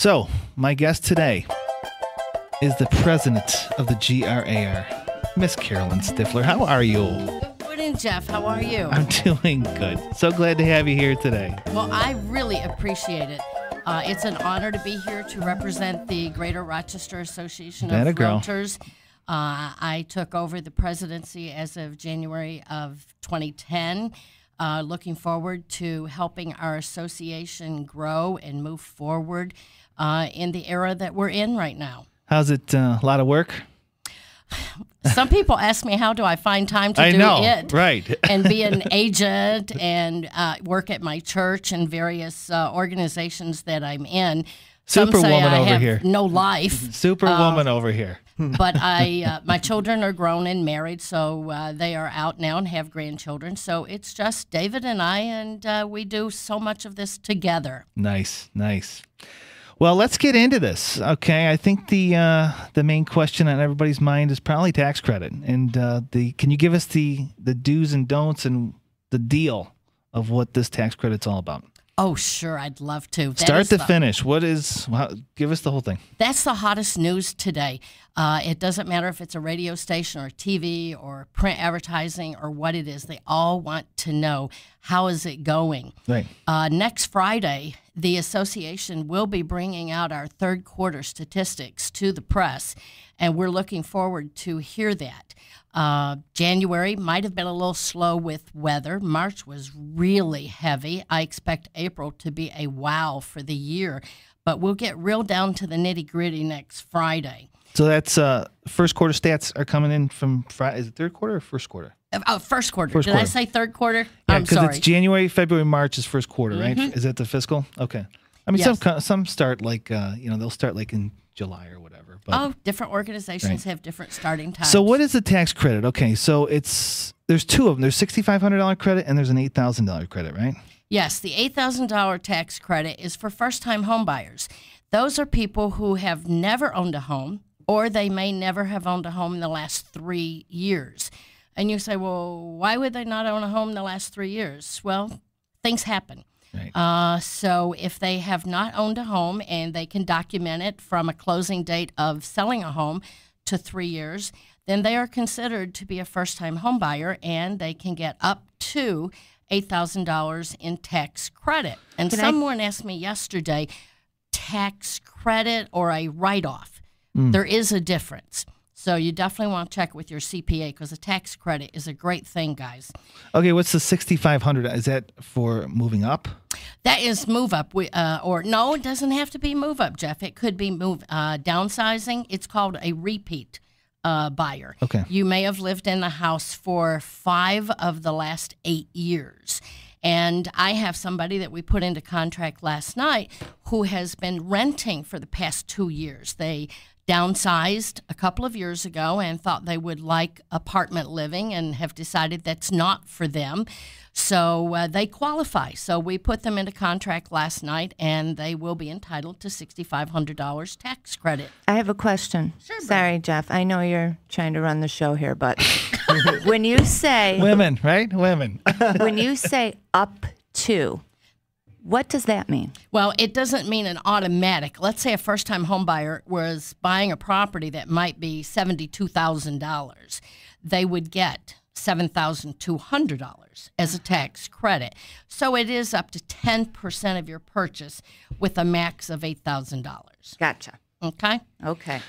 So, my guest today is the president of the GRAR, Miss Carloyn Stiffler. How are you? Good morning, Jeff. How are you? I'm doing good. So glad to have you here today. Well, I really appreciate it. It's an honor to be here to represent the Greater Rochester Association of Realtors. I took over the presidency as of January of 2010. Looking forward to helping our association grow and move forward in the era that we're in right now. How's it? A lot of work? Some people ask me, how do I find time to do it? Right. And be an agent and work at my church and various organizations that I'm in. Superwoman over have here. No life. Superwoman over here. But my children are grown and married, so they are out now and have grandchildren. So it's just David and I, and we do so much of this together. Nice, nice. Well, let's get into this. Okay, I think the main question on everybody's mind is probably tax credit, and can you give us the do's and don'ts and the deal of what this tax credit's all about? Oh, sure, I'd love to. Start to finish. Give us the whole thing. That's the hottest news today. It doesn't matter if it's a radio station or TV or print advertising or what it is. They all want to know, how is it going? Right. Next Friday, the association will be bringing out our third quarter statistics to the press, and we're looking forward to hear that. January might have been a little slow with weather. March was really heavy. I expect April to be a wow for the year, but we'll get real down to the nitty-gritty next Friday. So that's first quarter stats are coming in from Friday. Is it third quarter or first quarter? First quarter. Did I say third quarter? Yeah, I'm sorry. Because it's January, February, March is first quarter, right? Is that the fiscal? Okay. I mean, yes. some start like they'll start like in July or whatever. But, different organizations have different starting times. So what is the tax credit? Okay, so there's two of them. There's $6,500 credit and there's an $8,000 credit, right? Yes, the $8,000 tax credit is for first-time home buyers. Those are people who have never owned a home, or they may never have owned a home in the last 3 years. And you say, well, why would they not own a home in the last 3 years? Well, things happen. Right. So if they have not owned a home and they can document it from a closing date of selling a home to 3 years, then they are considered to be a first-time home buyer, and they can get up to $8,000 in tax credit. And someone asked me yesterday, tax credit or a write-off? There is a difference. So you definitely want to check with your CPA, because a tax credit is a great thing, guys. Okay, what's the $6,500? Is that for moving up? That is move up. Or no, it doesn't have to be move up, Jeff. It could be downsizing. It's called a repeat buyer. Okay. You may have lived in the house for 5 of the last 8 years. And I have somebody that we put into contract last night who has been renting for the past 2 years. They downsized a couple of years ago and thought they would like apartment living and have decided that's not for them. So they qualify. So we put them into contract last night, and they will be entitled to $6,500 tax credit. I have a question. Sure, Sorry, Jeff. I know you're trying to run the show here, but when you say women, right? Women. when you say up to, what does that mean? Well, it doesn't mean an automatic. Let's say a first-time home buyer was buying a property that might be $72,000. They would get $7,200 as a tax credit. So it is up to 10% of your purchase with a max of $8,000. Gotcha. Okay? Okay.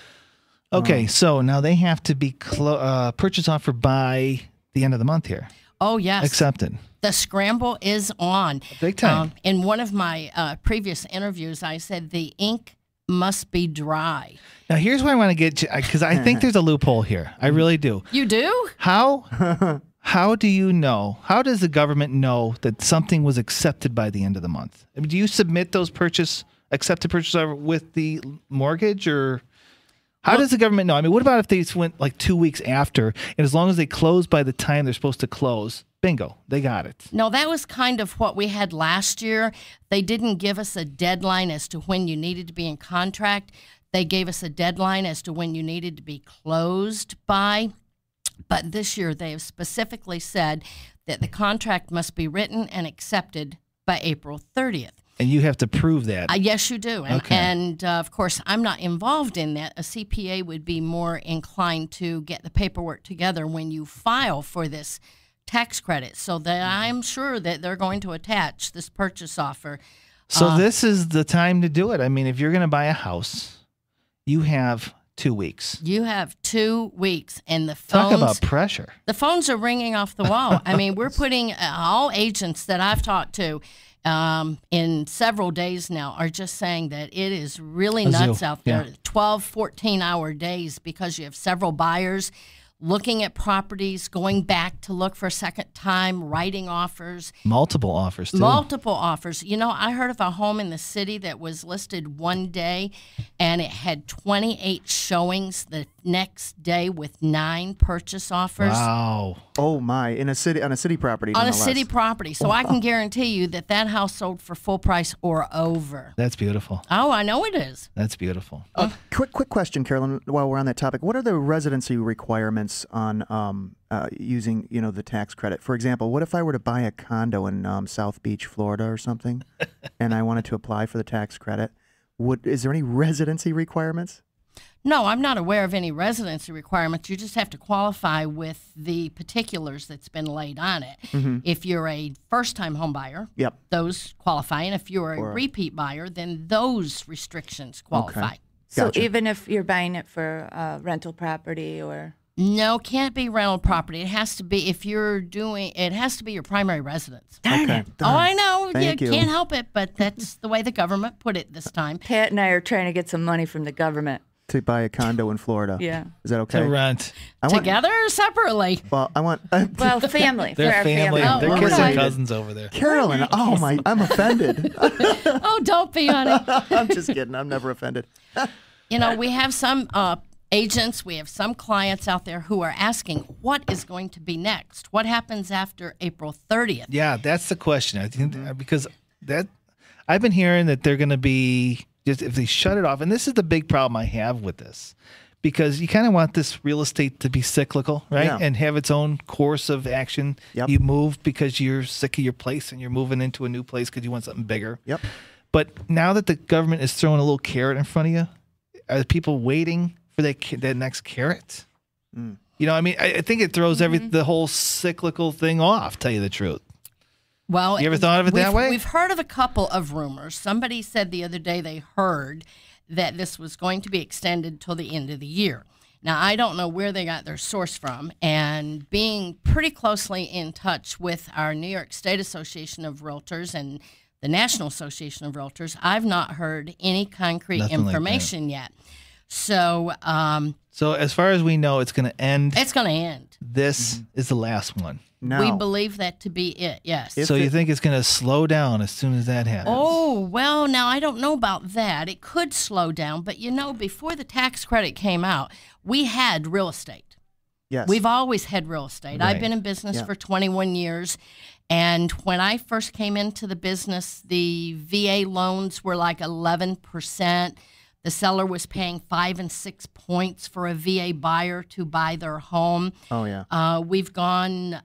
Okay, so now they have to be purchase offer by the end of the month here. Oh, yes. Accepted. The scramble is on. Big time. In one of my previous interviews, I said the ink must be dry. Now, here's where I want to get, because I think there's a loophole here. I really do. You do? How do you know? How does the government know that something was accepted by the end of the month? I mean, do you submit those accepted purchase order with the mortgage, or how does the government know? I mean, what about if they went like 2 weeks after, and as long as they close by the time they're supposed to close, bingo, they got it? No, that was kind of what we had last year. They didn't give us a deadline as to when you needed to be in contract. They gave us a deadline as to when you needed to be closed by. But this year they have specifically said that the contract must be written and accepted by April 30th. And you have to prove that. Yes, you do. And, Okay. of course, I'm not involved in that. A CPA would be more inclined to get the paperwork together when you file for this tax credit, so that I'm sure that they're going to attach this purchase offer. So this is the time to do it. I mean, if you're going to buy a house, you have 2 weeks. You have 2 weeks, and the Talk phones, about pressure. the phones are ringing off the wall. I mean, we're putting all agents that I've talked to in several days now are just saying that it is really nuts out there. Yeah. 12, 14-hour days because you have several buyers looking at properties, going back to look for a second time, writing offers. Multiple offers, too. Multiple offers. You know, I heard of a home in the city that was listed one day, and it had 28 showings the next day with 9 purchase offers. Wow. Oh my! On a city property. On a nonetheless. city property. So I can guarantee you that that house sold for full price or over. That's beautiful. Oh, I know it is. That's beautiful. Quick question, Carolyn. While we're on that topic, what are the residency requirements on using the tax credit? For example, what if I were to buy a condo in South Beach, Florida, or something, and I wanted to apply for the tax credit? Is there any residency requirements? No, I'm not aware of any residency requirements. You just have to qualify with the particulars that's been laid on it. If you're a first-time home buyer, Yep. those qualify. And if you're a Or- repeat buyer, then those restrictions qualify. Okay. So Gotcha. even if you're buying it for rental property or No, can't be rental property. It has to be, if you're doing, it has to be your primary residence. Okay. Oh, I know. Thank you you. can't help it, but that's the way the government put it this time. Pat and I are trying to get some money from the government. To buy a condo in Florida. Yeah. Is that okay? To rent. I want, Together or separately? Well, I want. Well, family. They're for our family. Oh, They're we're kids and related. cousins over there. Carolyn. Oh my! I'm offended. Oh, don't be, honey. I'm just kidding. I'm never offended. You know, we have some agents, we have some clients out there who are asking, what is going to be next? What happens after April 30th? Yeah, that's the question. I think because that I've been hearing that they're going to be just if they shut it off, and this is the big problem I have with this, because you kind of want this real estate to be cyclical, right, Yeah. and have its own course of action. Yep. You move because you're sick of your place, and you're moving into a new place because you want something bigger. Yep. But now that the government is throwing a little carrot in front of you, are people waiting for that next carrot? You know, I mean, I think it throws the whole cyclical thing off. Tell you the truth. Well, You ever thought of it that way? We've heard of a couple of rumors. Somebody said the other day they heard that this was going to be extended till the end of the year. Now, I don't know where they got their source from, and being pretty closely in touch with our New York State Association of Realtors and the National Association of Realtors, I've not heard any concrete Nothing like that. information yet. So So as far as we know, it's going to end. it's going to end. This is the last one. Now, We believe that to be it, yes. If So you it- think it's going to slow down as soon as that happens? Oh, well, now I don't know about that. It could slow down, but you know, before the tax credit came out, we had real estate. yes. We've always had real estate. I've Right. been in business Yeah. for 21 years. And when I first came into the business, the VA loans were like 11%. The seller was paying 5 and 6 points for a VA buyer to buy their home. Oh yeah. We've gone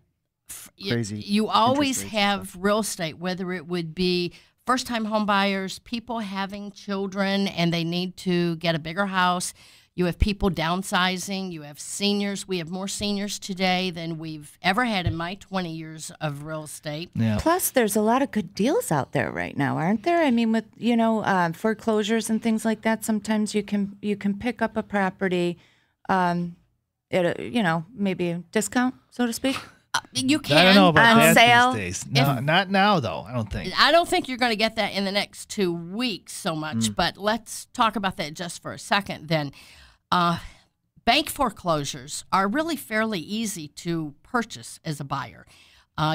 Crazy You always interest rates have real estate, whether it would be first-time home buyers, people having children and they need to get a bigger house. You have people downsizing. You have seniors. We have more seniors today than we've ever had in my 20 years of real estate. Yeah. Plus, there's a lot of good deals out there right now, aren't there? I mean, with foreclosures and things like that, sometimes you can pick up a property at a maybe a discount, so to speak. You can. I don't know about On that sale? these days. No, not now, though. I don't think. I don't think you're going to get that in the next 2 weeks so much, but let's talk about that just for a second then. Bank foreclosures are really fairly easy to purchase as a buyer.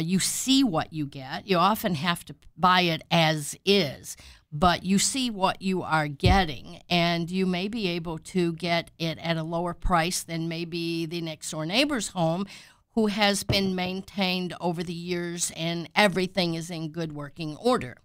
You see what you get. You often have to buy it as is, but you see what you are getting, and you may be able to get it at a lower price than maybe the next door neighbor's home, who has been maintained over the years and everything is in good working order.